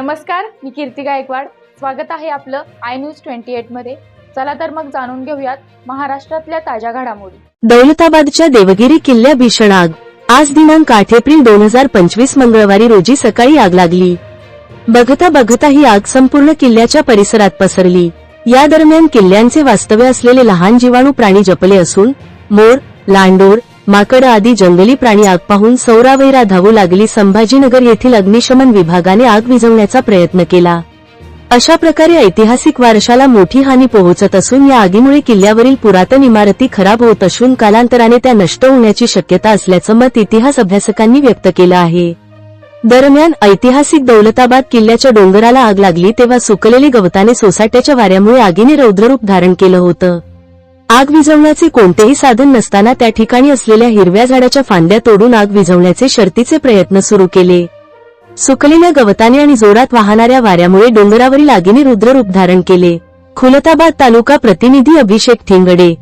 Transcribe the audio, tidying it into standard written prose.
नमस्कार, मी कीर्ती गायकवाड. स्वागत आहे आपलं आय न्यूज 28 मध्ये. चला तर मग जाणून घेऊयात महाराष्ट्रातल्या ताज्या घडामोडी. दौलताबादच्या देवगिरी किल्ल्या भीषण आग. आज दिनांक 8 एप्रिल 2025 मंगळवारी रोजी सकाळी आग लागली. बघता बघता ही आग संपूर्ण किल्ल्याच्या परिसरात पसरली. या दरम्यान किल्ल्यांचे वास्तव्य असलेले लहान जीवाणू प्राणी जपले असून मोर, लांडोर, माकड आदी जंगली प्राणी आग पाहून सौरावैरा धावू लागली. संभाजीनगर येथील अग्निशमन विभागाने आग विझवण्याचा प्रयत्न केला. अशा प्रकारे ऐतिहासिक वारशाला मोठी हानी पोहोचत असून या आगीमुळे किल्ल्यावरील पुरातन इमारती खराब होत असून कालांतराने त्या नष्ट होण्याची शक्यता असल्याचं मत इतिहास अभ्यासकांनी व्यक्त केलं आहे. दरम्यान ऐतिहासिक दौलताबाद किल्ल्याच्या डोंगराला आग लागली तेव्हा सुकलेली गवताने सोसाट्याच्या वाऱ्यामुळे आगीने रौद्ररूप धारण केलं होतं. आग विझवण्याचे कोणतेही साधन नसताना त्या ठिकाणी असलेल्या हिरव्या झाडाच्या फांद्या तोडून आग विझवण्याचे शर्थीचे प्रयत्न सुरू केले. सुकलेल्या गवताने आणि जोरात वाहणाऱ्या वाऱ्यामुळे डोंगरावरील आगीने रुद्ररूप धारण केले. खुलताबाद तालुका प्रतिनिधी अभिषेक ठिंगडे.